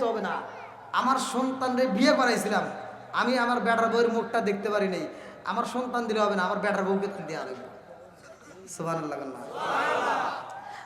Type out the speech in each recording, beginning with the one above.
দিতে হবে না। আমার সন্তানরে বিয়ে করাইছিলাম, আমি আমার বেটার বউয়ের মুখটা দেখতে পারি নাই, আমার সন্তান দিলে হবে না, আমার বেটার বউকে দেওয়া লাগবে। সুবহানাল্লাহ।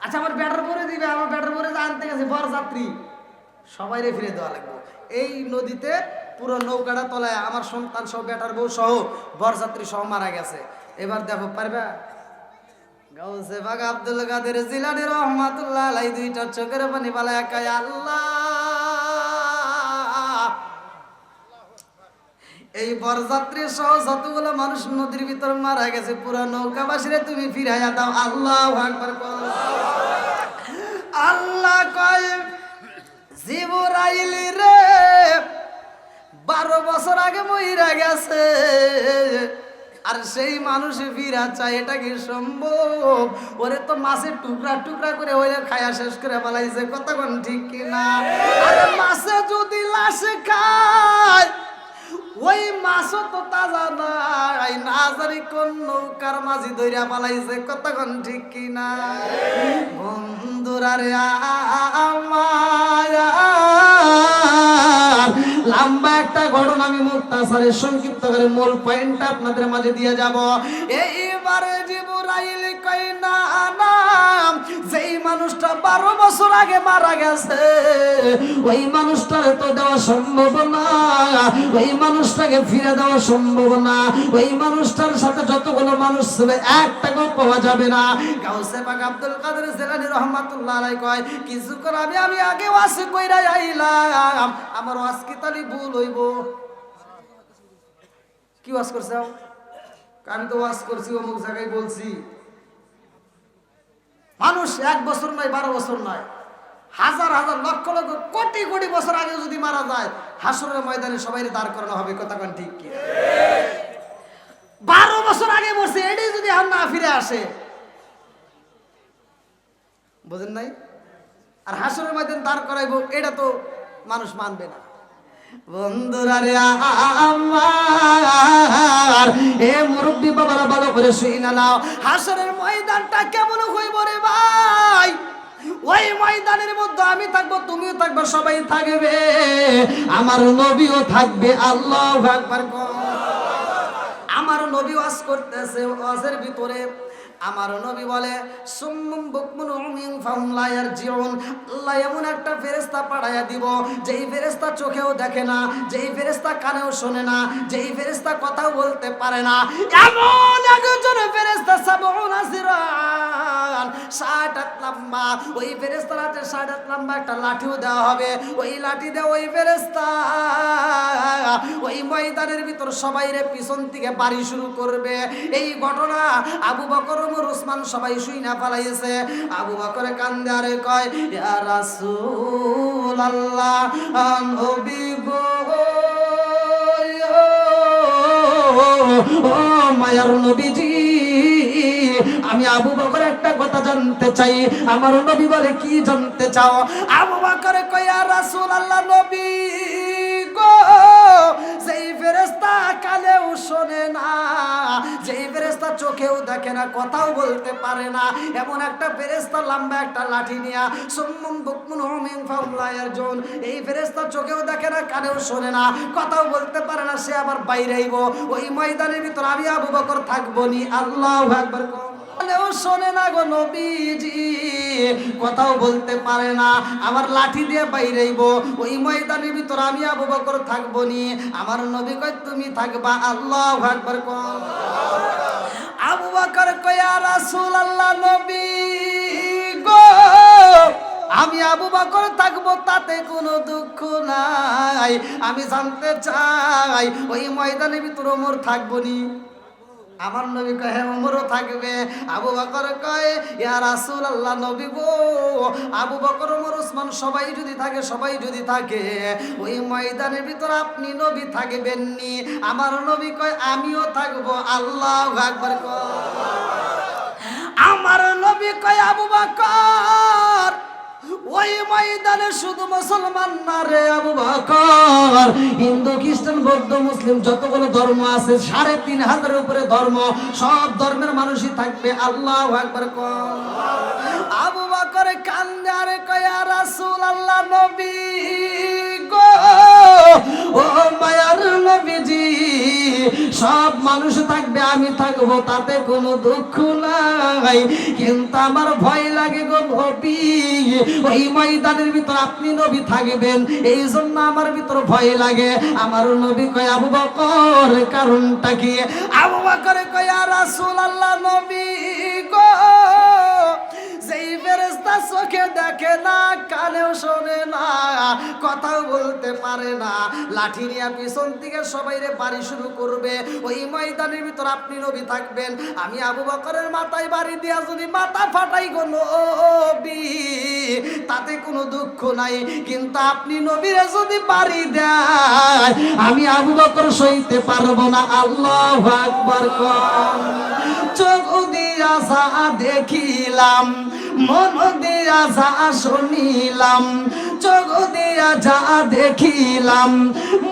আচ্ছা আমার বেটার বউরে দিবে, আমার বেটার বউরে আনতে গেছে বরযাত্রী, সবাইরে ফিরে দেওয়া লাগবে। এই নদীতে পুরো নৌকাটা তলায় আমার সন্তান সহ বেটার বউ সহ বরযাত্রী সহ মারা গেছে। এবার দেখো পারবা? গাউসে বাগ আব্দুল কাদের জিলানী রহমাতুল্লাহ আলাইহি দুইটা চোখের পানি বালায়া কয় আল্লাহ, এই বরযাত্রী সহ যতগুলো মানুষ নদীর ভিতর মারা গেছে পুরো নৌকাবাসীরে তুমি ফিরাইয়া দাও। আল্লাহু আকবার। আল্লাহ কয় জিবরাইল রে 12 বছর আগে মইরা গেছে, আর সেই মানুষ ফিরা চায়, এটা কি সম্ভব? ওরে তো মাছের টুকরা টুকরা করে ওরে খায়া শেষ করে ফেলাইছে, কতক্ষণ ঠিক কিনা? আরে মাছে যদি লাশে খায় ওই মাছও তো তাজা নাই, না জানি কোন নৌকার মাঝি ধইরা পালাইছে, কতক্ষণ ঠিক কিনা? বন্ধুরা রে আমার লম্বা একটা ঘটনা আমি মুক্তাসারে সংক্ষিপ্ত করে মূল পয়েন্টটা আপনাদের মাঝে দিয়ে যাব। এইবারে জিবরাইল কই না নাম যেই মানুষটা 12 বছর আগে মারা গেছে ওই মানুষটারে তো দেওয়া সম্ভব না, ওই মানুষটাকে ফিরে দেওয়া সম্ভব না, ওই মানুষটার সাথে যতগুলো মানুষ ছিল একটাকেও পাওয়া যাবে না। গাউসে পাক আব্দুল কাদের জিলানী রাহমাতুল্লাহ আলাইহি কয় কিছুক্ষণ আমি আগে ওয়াজ কইরা আইলাম, আমার ওয়াজ কি তালি ভুল হইব? কি ওয়াজ করছো? আমি তো ওয়াজ করছি অমুক জায়গায় বলছি। মানুষ 1 বছর নয় 12 বছর নয়, হাজার হাজার লক্ষ লক্ষ কোটি কোটি বছর আগে যদি মারা যায় হাসরের ময়দানে সবাই দাঁড় করানো হবে, কথা কোন ঠিক কি? 12 বছর আগে মরছে, এটাই যদি আর না ফিরে আসে, বুঝেন নাই? আর হাসরের ময়দানে দাঁড় করাইবো, এটা তো মানুষ মানবে না। বন্ধুরা রে আমার, এ মুরব্বি বাবারা ভালো করে শুইনা নাও, হাসরের ময়দানটা কেমন হইব রে ভাই? ওই ময়দানের মধ্যে আমি থাকবো, তুমিও থাকবে, সবাই থাকবে, আমার নবীও থাকবে। আল্লাহু আকবার। আমার নবী ওয়াজ করতেছে, ওয়াজের ভিতরে আমার নবী বলে সুম্মুম বুকমুন উমিন ফাহুম লা ইয়ারজিউন, আল্লাহ এমন একটা ফেরেশতা পাঠাইয়া দিব যেই ফেরেশতা চোখেও দেখে না, যেই ফেরেশতা কানেও শোনে না, যেই ফেরেশতা কথাও বলতে পারে না, এমন একজন ফেরেশতা সাবউনা সিরান 60 হাত লম্বা, ওই ফেরেশতার হাতে 60 হাত লম্বা একটা লাঠিও দেওয়া হবে, ওই লাঠি দিয়ে ওই ফেরেশতা ওই ময়দানের ভিতর সবাইরে পিছন থেকে বাড়ি শুরু করবে। এই ঘটনা আবু বকর ওমর ওসমান সবাই শুইনা ফেলাইছে। আবু বকর কান্দে আর কয় ইয়া রাসূলুল্লাহ, নবী গো, ও মায়ার নবীজি, আমি আবু বকর একটা কথা জানতে চাই। আমার নবী বলে কি জানতে চাও? আবু বকর কয় ইয়া রাসূলুল্লাহ, নবী গো, যেই ফেরেশতা কানেও শোনে না, যেই ফেরেশতা চোখেও দেখে না, কথাও বলতে পারে না, এমন একটা ফেরেশতা লম্বা একটা লাঠি নিয়া সুম্মুম বুকমুন উমিন ফাহুম লা ইয়ারজুন, এই ফেরেশতা চোখেও দেখে না, কানেও শোনে না, কথাও বলতে পারে না, সে আবার বাইরে আইব, ওই ময়দানের ভিতর আমি আবু বকর থাকবো নি। আল্লাহু আকবার। বলেও শোনে না গো নবীজি, কথাও বলতে পারে না, আমার লাঠি দিয়ে বাইরেইব, ওই ময়দানের ভিতর আমি আবু বকর থাকবো নি। আমার নবী কয় তুমি থাকবা। আল্লাহু আকবার। আবু বকর কয় ইয়া রাসূলুল্লাহ, নবী গো, আমি আবু বকর থাকবো, তাতে কোনো দুঃখ নাই, আমি জানতে চাই ওই ময়দানের ভিতর ওমর থাকবো নি? আমার নবী কয় হ্যাঁ, ওমরও থাকবে। আবু বকর কয় ইয়া রাসূলুল্লাহ, নবী গো, আবু বকর ওমর ওসমান সবাই যদি থাকে, সবাই যদি থাকে, ওই ময়দানের ভিতর আপনি নবী থাকবেন নি? আমার নবী কয় আমিও থাকবো। আল্লাহু আকবার। আমার নবী কয় আবু বকর, ওই ময়দানে শুধু মুসলমান না রে আবু বকর, হিন্দু খ্রিস্টান বৌদ্ধ মুসলিম যতগুলো ধর্ম আছে 3500 উপরে ধর্ম, সব ধর্মের মানুষই থাকবে। আল্লাহু আকবার। আবু বকর কান্দে আর কয় ইয়া রাসূলুল্লাহ, নবী নবীজি সব মানুষ থাকবে আমি থাকবো তাতে কোনো দুঃখ নাই, কিন্তু আমার ভয় লাগে গো নবী, ওই ময়দানের ভিতর আপনি নবী থাকবেন, এই জন্য আমার ভিতর ভয় লাগে। আমার নবী কয় আবু বকর কারণটা কি? আবু বকর কয় ইয়া রাসূলুল্লাহ, নবী গো, যেই ফেরেশতা চোখে দেখে না, কানেও শোনে না, কথাও বলতে পারে না, লাঠি নিয়ে পিছন থেকে সবাইরে বাড়ি শুরু করবে, ওই ময়দানের ভিতর আপনি নবী থাকবেন। আমি আবু বকরের মাথায় বাড়ি দিয়া যদি মাথা ফাটাই গো নবী, তাতে কোনো দুঃখ নাই, কিন্তু আপনি নবীরে যদি বাড়ি দেয় আমি আবু বকর সইতে পারবো না। আল্লাহু আকবার। চোখ দিয়া যা দেখিলাম, মন দিয়া যা শুনিলাম, চোখ দিয়া যা দেখিলাম,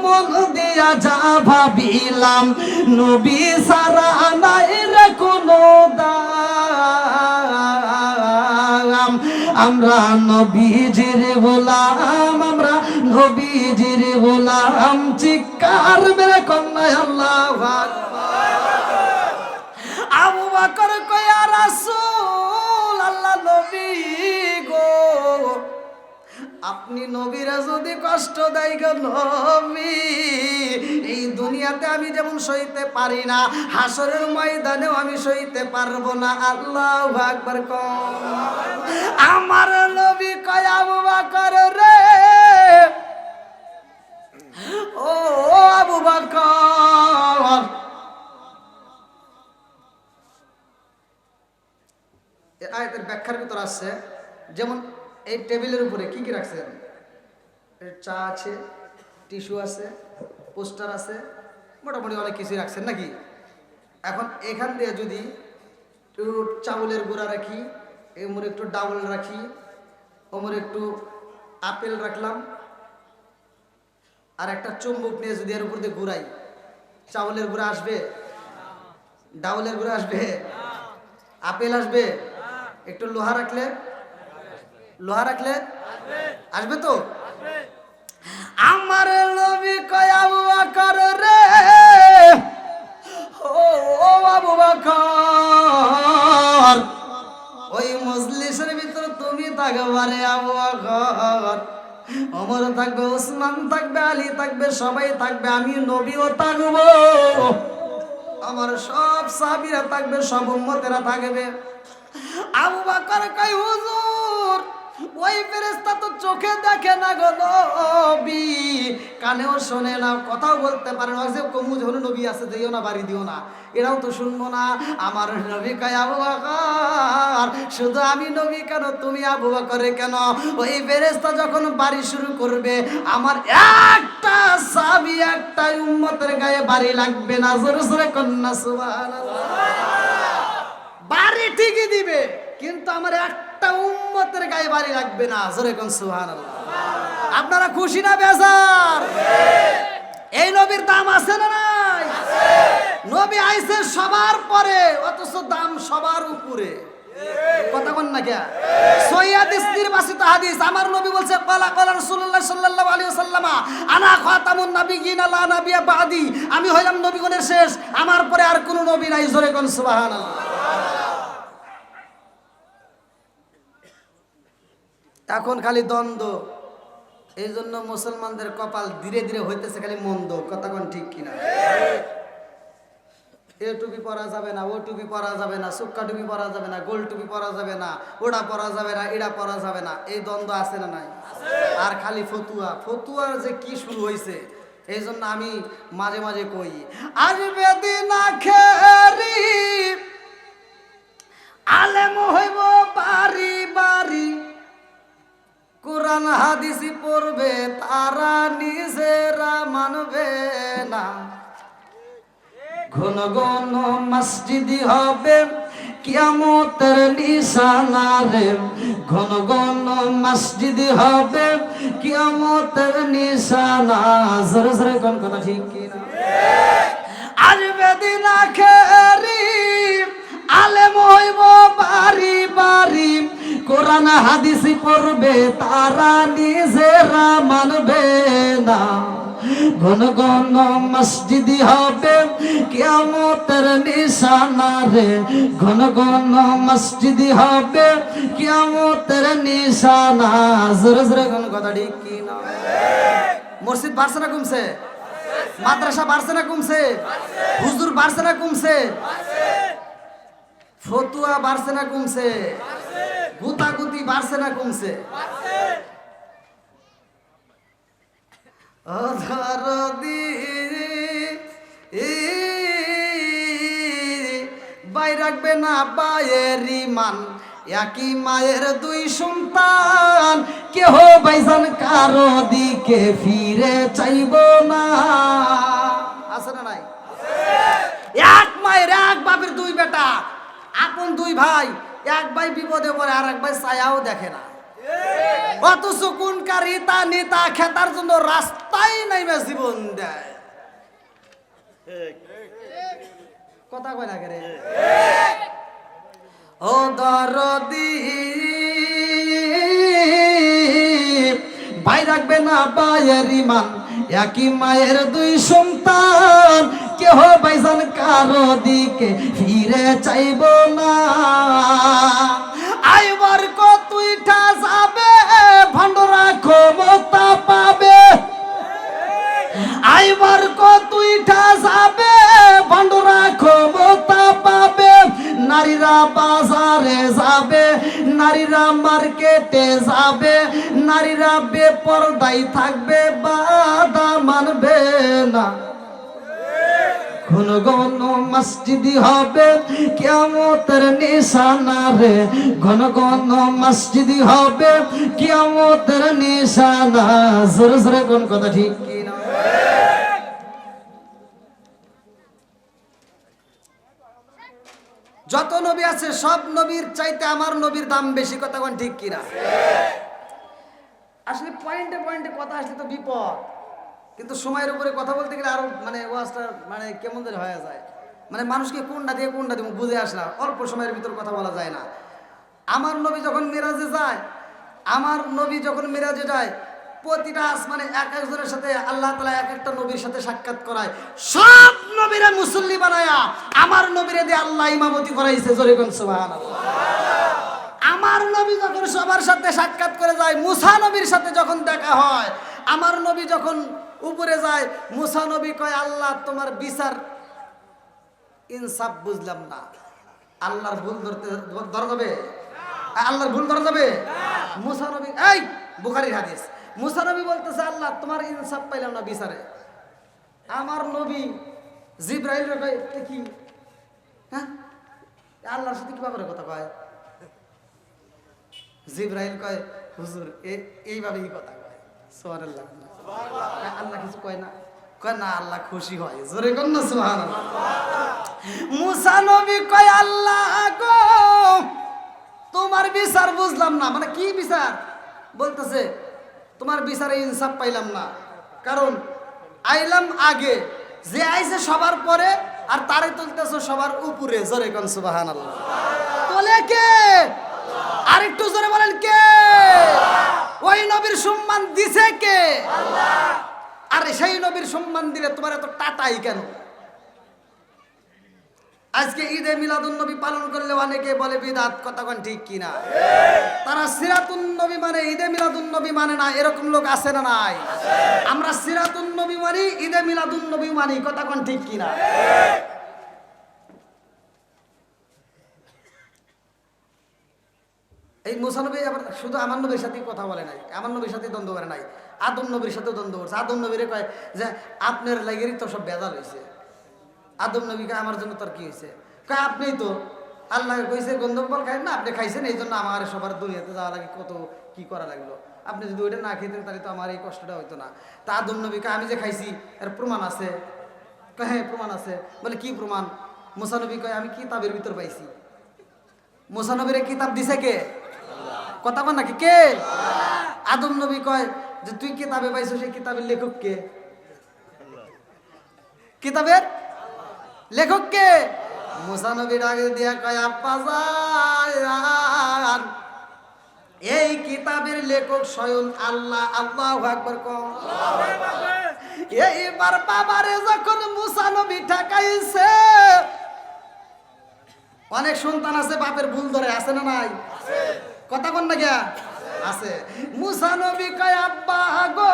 মন দিয়া যা ভাবিলাম, নবী সারা নাই রে কোনো দাম। আমরা নবীজির গোলাম, আমরা নবীজির গোলাম, চিৎকার মেরে কন্যা আল্লাহু আকবার। আবু বকর কয় ইয়া রাসূল আল্লাহ, নবী গো, আপনি নবীরা যদি কষ্ট দেয় গো নবী, এই দুনিয়াতে আমি যেমন সইতে পারি না, হাসরের ময়দানেও আমি সইতে পারবো না। আল্লাহু আকবার। আমার নবী কয় আবু বকর রে, ও আবু বকর, আয়াতের ব্যাখ্যার ভিতর আছে, যেমন এই টেবিলের উপরে কি কি রাখছেন? চা আছে, টিস্যু আছে, পোস্টার আছে, মোটামুটি অনেক কিছুই রাখছেন নাকি? এখন এখান দিয়ে যদি একটু চাউলের গুঁড়া রাখি, এমরে একটু ডাউল রাখি, ওমরে একটু আপেল রাখলাম, আর একটা চুম্বক নিয়ে যদি এর উপর দিয়ে ঘুরাই, চাউলের গুঁড়া আসবে? ডাউলের গুঁড়া আসবে? আপেল আসবে? একটু লোহা রাখলে, লোহা রাখলে আসবে তো? আমার নবী কয় আবু বকর রে, ও আবু বকর, ওই মজলিসের ভিতর তুমি থাকবারে আবু বকর, ওমর থাকবে, ওসমান থাকবে, আলী থাকবে, সবাই থাকবে, আমি নবীও থাকবো, আমার সব সাহাবীরা থাকবে, সব উম্মতেরা থাকবে। আবু বকর কয় হুজুর, ওই ফেরেশতা তো চোখে দেখে না গো নবী, কানেও শোনে না, কথাও বলতে পারে না, যে কমু যখন নবী আছে দিও না, বাড়ি দিও না, এরাও তো শুনবো না। আমার নবী কয় আবু বকর, শুধু আমি নবী কেন, তুমি আবু বকরে কেন, ওই ফেরেশতা যখন বাড়ি শুরু করবে, আমার একটা সাহাবী, একটা উম্মতের গায়ে বাড়ি লাগবে না। জোরে জোরে কন্যা সুবহানাল্লাহ। বাড়ি ঠিকই দিবে, কিন্তু আমার একটা উম্মতের গায়ে বাড়ি লাগবে না। জোরে কোন সুবহানাল্লাহ। আপনারা খুশি না বেজার? এই নবীর দাম আছে না নাই? নবী আইছে সবার পরে, অথচ দাম সবার উপরে। কথা বল না কে? সহিহ হাদিস, নির্বাচিত হাদিস, আমার নবী বলছে ক্বালা ক্বালা রাসূলুল্লাহ সাল্লাল্লাহু আলাইহি ওয়াসাল্লাম, আনা খাতামুন নাবিয়্যিন লা নাবিয়্যা বাদি, আমি হইলাম নবীগণের শেষ, আমার পরে আর কোনো নবী নাই। জোরে কোন সুবহানাল্লাহ। এখন খালি দ্বন্দ্ব, এই জন্য মুসলমানদের কপাল ধীরে ধীরে হইতেছে খালি মন্দ। কথা কোন ঠিক কিনা? এ টুপি পরা যাবে না, ও টুপি পরা যাবে না, সুক্কা টুপি পরা যাবে না, গোল টুপি পরা যাবে না, ওটা পরা যাবে না, এটা পরা যাবে না, এই দ্বন্দ্ব আছে না নাই? আর খালি ফতুয়া, ফতুয়ার যে কি শুরু হয়েছে, এই জন্য আমি মাঝে মাঝে কই, আসবে দিন আখেরি আলেম হইব বাড়ি বাড়ি, কোরআন হাদিস পড়বে তারা নিজেরা মানবে না, ঘন ঘন মসজিদ হবে কিয়ামতের নিশানা রে, ঘন ঘন মসজিদ হবে কিয়ামতের নিশানা। জোরে জোরে কোন কথা ঠিক কিনা? আসবে দিন আখেরি আলেম হইব বাড়ি বাড়ি, কোরআন হাদিস পড়বে তারা নিজেরা মানবে না, ঘন ঘন মসজিদি হবে কিয়ামতের নিশানা রে, ঘন ঘন মসজিদি হবে কিয়ামতের নিশানা। জোরে জোরে কোন কথা ঠিক কি না? মসজিদ বাড়ছে না কমছে? মাদ্রাসা বাড়ছে না কমছে? হুজুর বাড়ছে না কমছে? ফতুয়া বাড়ছে না কমছে? গুতাগুতি বাড়ছে না কমছে? বাই রাখবে না বায়ের ইমান, একই মায়ের দুই সন্তান, কেহ বাইজান কারো দিকে ফিরে চাইব না। আছে না নাই? এক মায়ের এক বাপের দুই বেটা, আপন দুই ভাই, এক ভাই বিপদে পড়ে আর এক ভাই ছায়াও দেখে না। অথচ কোনকার ইতা নেতা খেতার জন্য রাস্তায় নাইমে জীবন দেয়। কথা কয় না রে? ও দরদি ভাই রাখবে না বায়ের ইমান, একই মায়ের দুই সন্তান, কেহ বাইজান কারো দিকে ফিরে চাইব না। আইবার কতইটা যাবে ভণ্ডরা ক্ষমতা পাবে, আইবার কতইটা যাবে ভণ্ডরা ক্ষমতা পাবে। নারীরা বাজারে যাবে, নারীরা মার্কেটে যাবে, নারীরা বেপরদাই থাকবে, বাধা মানবে না। ঘন ঘন মসজিদি হবে কিয়ামতের নিশানা রে, ঘন ঘন মসজিদি হবে কিয়ামতের নিশানা। জোরে জোরে কোন কথা ঠিক কি না? যত নবী আছে সব নবীর চাইতে আমার নবীর দাম বেশি। কথা কোন ঠিক কি না? আসলে পয়েন্টে পয়েন্টে কথা আসলে তো বিপদ, কিন্তু সময়ের উপরে কথা বলতে গেলে আরো মানে ওয়াজটা মানে কেমন যেন হয়ে যায়, মানে মানুষকে কোনটা দিয়ে কোনটা দিব বুঝে আসলা, অল্প সময়ের ভিতর কথা বলা যায় না। আমার নবী যখন মিরাজে যায়, আমার নবী যখন মিরাজে যায়, প্রতিটা আসমানে এক একজনের সাথে আল্লাহ তাআলা এক একটা নবীর সাথে সাক্ষাৎ করায়। সব নবীরা মুসল্লি বানায়া আমার নবীরে দিয়ে আল্লাহ ইমামতি করাইছে। জোরে কোন সুবহানাল্লাহ। আমার নবী যখন সবার সাথে সাক্ষাৎ করে যায়, মুসা নবীর সাথে যখন দেখা হয়, আমার নবী যখন উপরে যায়, মুসা নবী কয় আল্লাহ তোমার বিচার ইনসাফ বুঝলাম না। আল্লাহর ভুল ধরা যাবে? আল্লাহর ভুল ধরা যাবে? মুসা নবী, এই বুখারীর হাদিস, মুসা নবী বলতেছে আল্লাহ তোমার ইনসাফ পাইলাম না বিচারে। আমার নবী জিবরাইল কয় কি, হ্যাঁ আল্লাহর সাথে কি ব্যাপারে কথা কয়? জিবরাইল কয় হুজুর এইভাবেই কথা কয়। সুবহানাল্লাহ। আল্লাহ কিছু কয় না? কয় না, আল্লাহ খুশি হয়। জোরে কোন না সুবহানাল্লাহ। মুসা নবী কয় আল্লাহ গো তোমার বিচার বুঝলাম না। মানে কি বিচার? বলতেছে তোমার বিচারে ইনসাফ পাইলাম না, কারণ আইলাম আগে, যে আইছে সবার পরে আর তারে তুলতেছে সবার উপরে। জোরে কোন সুবহানাল্লাহ। তোলে কে? আর একটু জোরে বলেন কে? ওই নবীর সম্মান দিছে কে? আল্লাহ। আর সেই নবীর সম্মান দিলে তোমার এত টাটাই কেন? আজকে ঈদে মিলাদুন নবী পালন করলে অনেকে বলে বিদআত। কথা কোন ঠিক কি না? তারা সিরাতুন নবী মানে ঈদে মিলাদুন নবী মানে না, এরকম লোক আছে না নাই? আমরা সিরাতুন নবী মানি, ঈদে মিলাদুন নবী মানি। কথা কোন ঠিক কি না? এই মুসা নবী আবার শুধু আমার নবীর সাথে কথা বলে নাই, আমার নবীর সাথে দ্বন্দ্ব করে নাই, আদম নবীর সাথে দ্বন্দ্ব করছে। আদম নবীরে কয় যে আপনার লাগেরই তো সব বেজাল হয়েছে। আদম নবীকে আমার জন্য তোর কি হয়েছে? কয় আপনিই তো আল্লাহ কইছে গন্ধকবল খাই না, আপনি খাইছেন, এই জন্য আমার সবার দুনিয়াতে যাওয়া লাগে কত কি করা লাগলো। আপনি যদি ওইটা না খেতেন তাহলে তো আমার এই কষ্টটা হইতো না। তা আদম নবীকে আমি যে খাইছি এর প্রমাণ আছে? কয় হ্যাঁ প্রমাণ আছে। বলে কি প্রমাণ? মুসা নবী কয় আমি কিতাবের ভিতর পাইছি। মুসা নবীরে কিতাব দিছে কে? কথা বল নাকি কে? আদম নবী কয় যে তুই কিতাবে পাইছো, সেই কিতাবের লেখক কে? কিতাবের লেখক কে? মুসা নবী ডাকে দিয়া কয় আব্বা যান, এই কিতাবের লেখক স্বয়ং আল্লাহ। আল্লাহু আকবার। এইবার বাবারে যখন মুসা নবী ঠেকাইছে, অনেক সন্তান আছে বাপের ভুল ধরে, আছে না নাই? কথা বল না গিয়া আছে। মুসা নবী কয় আব্বা গো,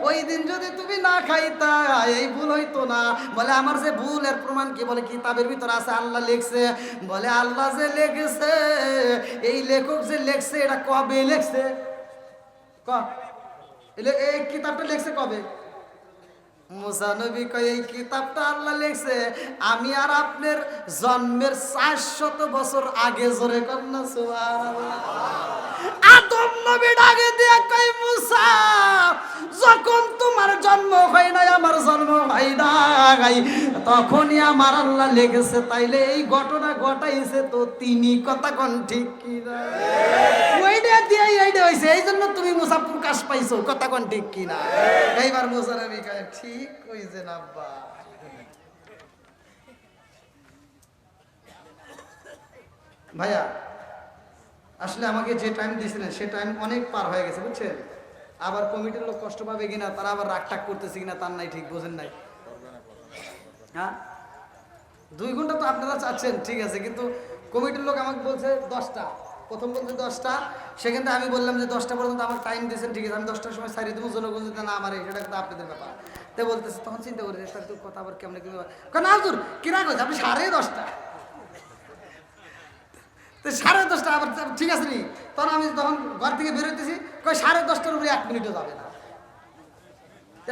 ওই দিন যদি তুমি না খাইতা এই ভুল হইতো না। বলে আমার যে ভুলের প্রমাণ কি? বলে কিতাবের ভিতর আছে, আল্লাহ লিখছে। বলে আল্লাহ যে লিখছে, এই লেখক যে লিখছে এটা কবে লিখছে? এই কিতাবটা লিখছে কবে? মুসা নবী কয় এই কিতাবটা আল্লাহ লিখছে আমি আর আপনার জন্মের 400 বছর আগে। জোরে কন্যা সুবহানাল্লাহ। আদম নবী ডাকে দিয়া কয় মুসা, যখন তোমার জন্ম হয় নাই, আমার জন্ম হয় নাই, তখনই আমার আল্লাহ লিখেছে। তাইলে এই ঘটনা ঘটাইছে তো তিনি। কথা কোন ঠিক কি না? ওইটা দিয়ে এইটা হইছে, এই জন্য তুমি মুসা প্রকাশ পাইছো। কথা কোন ঠিক কি না? এইবার মুসা নবী কয় ঠিক কইছে না আব্বা। ভাইয়া আসলে আমাকে যে টাইম দিয়েছিলেন সে টাইম অনেক পার হয়ে গেছে, বুঝছেন? আবার কমিটির লোক কষ্ট পাবে কিনা, তারা আবার রাগ টাক করতেছে কিনা তার নাই ঠিক, বোঝেন নাই? হ্যাঁ 2 ঘন্টা তো আপনারা চাচ্ছেন, ঠিক আছে, কিন্তু কমিটির লোক আমাকে বলছে 10টা, প্রথম বলছে 10টা, সেখানে আমি বললাম যে 10টা পর্যন্ত আমার টাইম দিয়েছেন, ঠিক আছে, আমি 10টার সময় ছাড়িয়ে দেবো। জনগণ যদি না আমার সেটা কিন্তু আপনাদের ব্যাপার। তাই বলতেছে, তখন চিন্তা করি তার তো কথা আবার কেমন কেন আজুর কিনা করছে আপনি 10:30। তো 10:30 আবার ঠিক আছে নি? তখন আমি তখন ঘর থেকে বেরোতেছি, কই 10:30টার উপরে 1 মিনিটও যাবে না।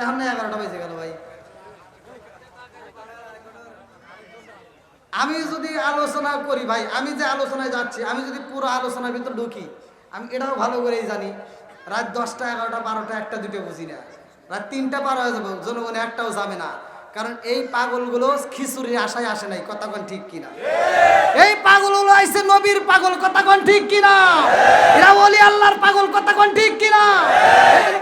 এখন 11টা বেজে গেল ভাই। আমি যদি আলোচনা করি ভাই, আমি যে আলোচনায় যাচ্ছি, আমি যদি পুরো আলোচনার ভিতর ঢুকি, আমি এটাও ভালো করেই জানি রাত 10টা 11টা 12টা 1টা 2টা বুঝি না, রাত 3টা পার হয়ে যাবো, জনগণ একটাও যাবে না। কারণ এই পাগলগুলো খিচুড়ির আশায় আসে নাই। কথা কোন ঠিক কিনা? এই পাগলগুলো আইছে নবীর পাগল। কথা কোন ঠিক কিনা? এরা ওলি আল্লাহর পাগল। কথা কোন ঠিক কিনা?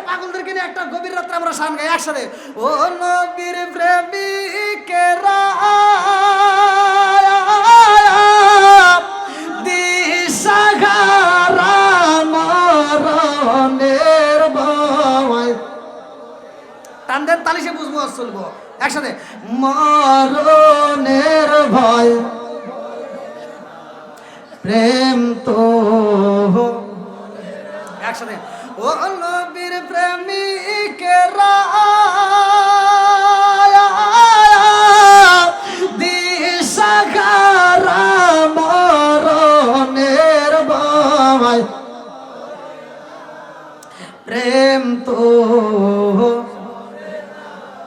পাগলদেরকে নিয়ে একটা গভীর রাত্রে আমরা শান গাই একসাথে। ও নবীর প্রেমিকেরা দিশাহারা মরণের ভয়। টান দেন তালি সে বুঝবো, চলবো একসাথে। মরণের ভয় প্রেম তো একসাথে। ও নবীর প্রেমিকেরা